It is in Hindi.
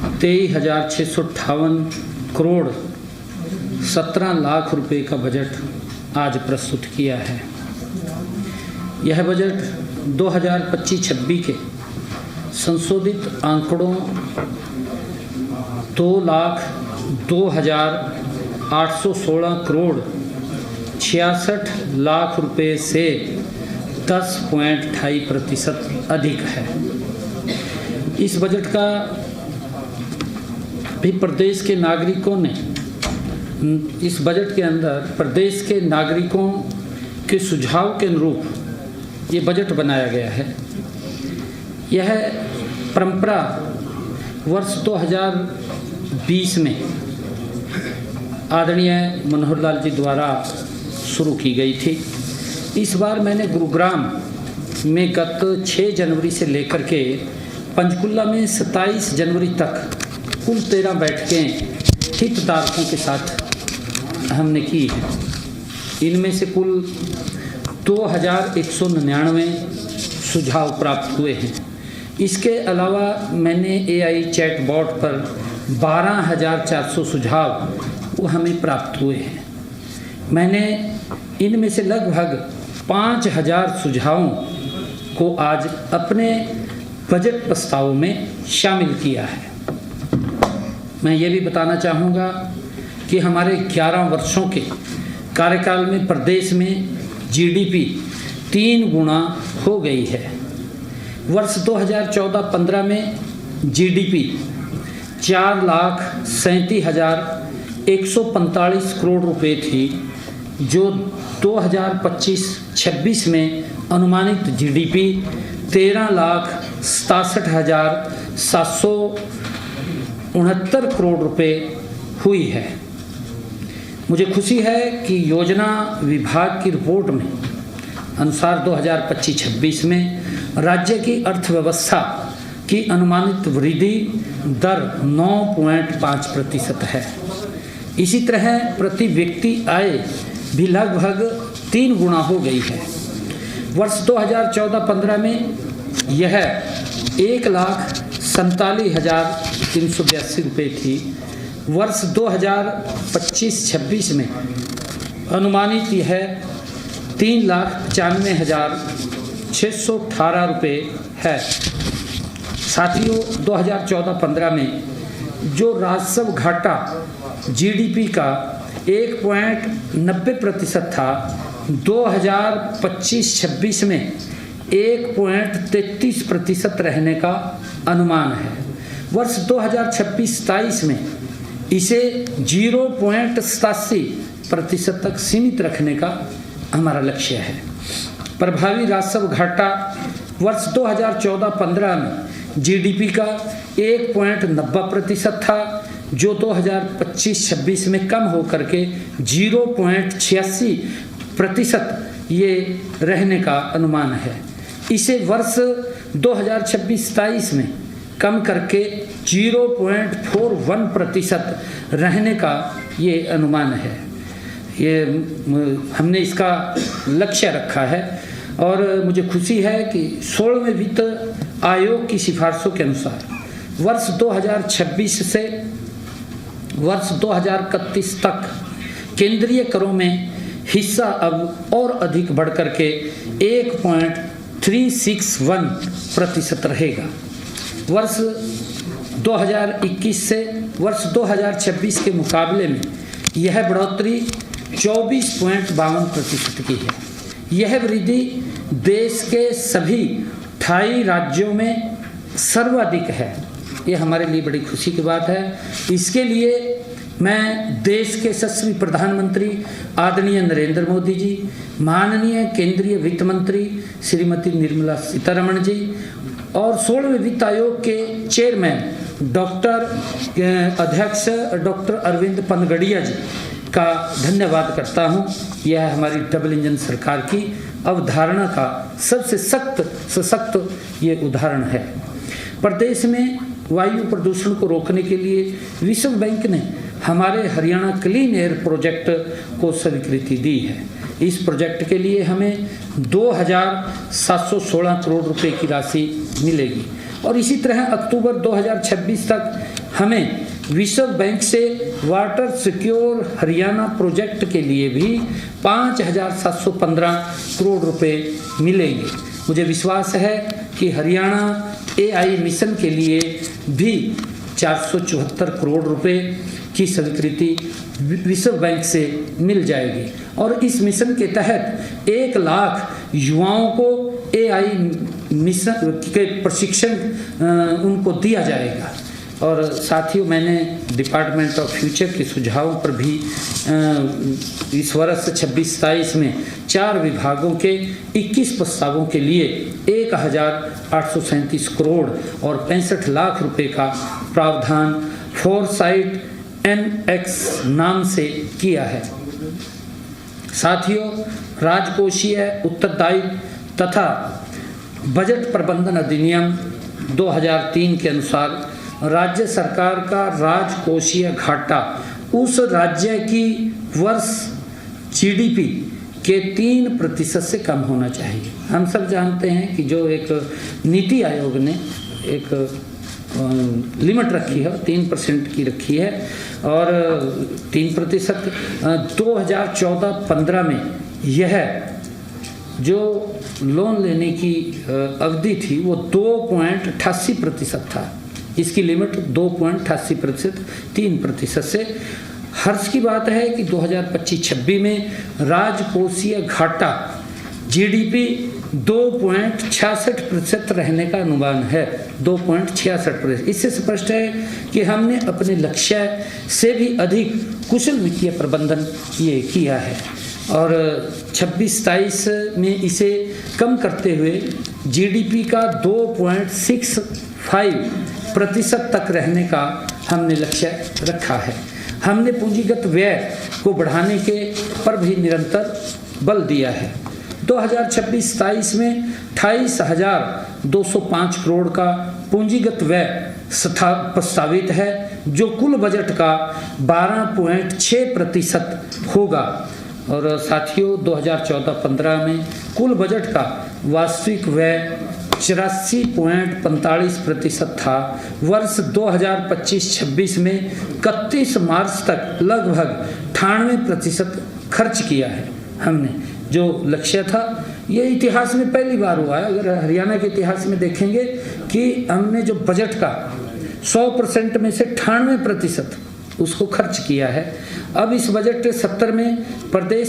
23,658 करोड़ 17 लाख रुपए का बजट आज प्रस्तुत किया है। यह बजट 2025-26 के संशोधित आंकड़ों 2,02,816 करोड़ 66 लाख रुपए से 10.28% अधिक है। इस बजट का भी प्रदेश के नागरिकों ने इस बजट के अंदर प्रदेश के नागरिकों के सुझाव के अनुरूप ये बजट बनाया गया है। यह परंपरा वर्ष 2020 में आदरणीय मनोहर लाल जी द्वारा शुरू की गई थी। इस बार मैंने गुरुग्राम में गत 6 जनवरी से लेकर के पंचकुला में 27 जनवरी तक कुल 13 बैठकें हितधारकों के साथ हमने की है। इनमें से कुल 2,199 सुझाव प्राप्त हुए हैं। इसके अलावा मैंने AI चैट बॉट पर 12,400 सुझाव वो हमें प्राप्त हुए हैं। मैंने इनमें से लगभग 5,000 सुझावों को आज अपने बजट प्रस्ताव में शामिल किया है। मैं ये भी बताना चाहूँगा कि हमारे 11 वर्षों के कार्यकाल में प्रदेश में GDP 3 गुना हो गई है। वर्ष 2014-15 में GDP 4,37,145 करोड़ रुपए थी, जो 2025-26 में अनुमानित GDP 13,67,769 करोड़ रुपए हुई है। मुझे खुशी है कि योजना विभाग की रिपोर्ट में अनुसार 2025-26 में राज्य की अर्थव्यवस्था की अनुमानित वृद्धि दर 9.5% है। इसी तरह प्रति व्यक्ति आय भी लगभग 3 गुना हो गई है। वर्ष 2014-15 में यह 1,47,382 रुपये थी। वर्ष 2025-26 में अनुमानित यह 3,95,618 रुपये है। साथियों, 2014-15 में जो राजस्व घाटा GDP का 1.90% था, 2025-26 में 1.33% रहने का अनुमान है। वर्ष 2026-27 में इसे 0.87% तक सीमित रखने का हमारा लक्ष्य है। प्रभावी राजस्व घाटा वर्ष 2014-15 में GDP का 1.90% था, जो 2025-26 में कम होकर के 0.86% ये रहने का अनुमान है। इसे वर्ष 2026-27 में कम करके 0.41% रहने का ये अनुमान है। ये हमने इसका लक्ष्य रखा है और मुझे खुशी है कि 16वें वित्त आयोग की सिफारिशों के अनुसार वर्ष 2026 से वर्ष 2031 तक केंद्रीय करों में हिस्सा अब और अधिक बढ़कर के 1.361% रहेगा। वर्ष 2021 से वर्ष 2026 के मुकाबले में यह बढ़ोतरी 24.52% की है। यह वृद्धि देश के सभी 28 राज्यों में सर्वाधिक है। ये हमारे लिए बड़ी खुशी की बात है। इसके लिए मैं देश के यशस्वी प्रधानमंत्री आदरणीय नरेंद्र मोदी जी, माननीय केंद्रीय वित्त मंत्री श्रीमती निर्मला सीतारमण जी और 16वें वित्त आयोग के चेयरमैन अध्यक्ष डॉक्टर अरविंद पनगड़िया जी का धन्यवाद करता हूँ। यह हमारी डबल इंजन सरकार की अवधारणा का सबसे सशक्त ये उदाहरण है। प्रदेश में वायु प्रदूषण को रोकने के लिए विश्व बैंक ने हमारे हरियाणा क्लीन एयर प्रोजेक्ट को स्वीकृति दी है। इस प्रोजेक्ट के लिए हमें 2,716 करोड़ रुपए की राशि मिलेगी और इसी तरह अक्टूबर 2026 तक हमें विश्व बैंक से वाटर सिक्योर हरियाणा प्रोजेक्ट के लिए भी 5,715 करोड़ रुपए मिलेंगे। मुझे विश्वास है कि हरियाणा AI मिशन के लिए भी 474 करोड़ रुपए की स्वीकृति विश्व बैंक से मिल जाएगी और इस मिशन के तहत 1 लाख युवाओं को AI मिशन के प्रशिक्षण उनको दिया जाएगा। और साथियों, मैंने डिपार्टमेंट ऑफ फ्यूचर के सुझावों पर भी इस वर्ष 26-27 में 4 विभागों के 21 प्रस्तावों के लिए 1,837 करोड़ और 65 लाख रुपए का प्रावधान फोरसाइट NX नाम से किया है। साथियों, राजकोषीय उत्तरदायित्व तथा बजट प्रबंधन अधिनियम 2003 के अनुसार राज्य सरकार का राजकोषीय घाटा उस राज्य की वर्ष GDP के 3% से कम होना चाहिए। हम सब जानते हैं कि जो एक नीति आयोग ने एक लिमिट रखी है 3% की रखी है और 3% 2014-15 में यह जो लोन लेने की अवधि थी वो 2.88% था। इसकी लिमिट 2.88%, 3% से। हर्ष की बात है कि 2025-26 में राजकोषीय घाटा GDP 2.66% रहने का अनुमान है, 2.66%। इससे स्पष्ट है कि हमने अपने लक्ष्य से भी अधिक कुशल वित्तीय प्रबंधन ये किया है और 26-27 में इसे कम करते हुए GDP का 2.65% तक रहने का हमने लक्ष्य रखा है। हमने पूंजीगत व्यय को बढ़ाने के पर भी निरंतर बल दिया है। 2026-27 में 28,205 करोड़ का पूंजीगत व्यय प्रस्तावित है जो कुल बजट का 12.6% होगा। और साथियों, 2014-15 में कुल बजट का वास्तविक व्यय 84.45% था। वर्ष 2025-26 में 31 मार्च तक लगभग 98% खर्च किया है हमने। जो लक्ष्य था ये इतिहास में पहली बार हुआ है। अगर हरियाणा के इतिहास में देखेंगे कि हमने जो बजट का 100% में से 98% उसको खर्च किया है। अब इस बजट 70 में प्रदेश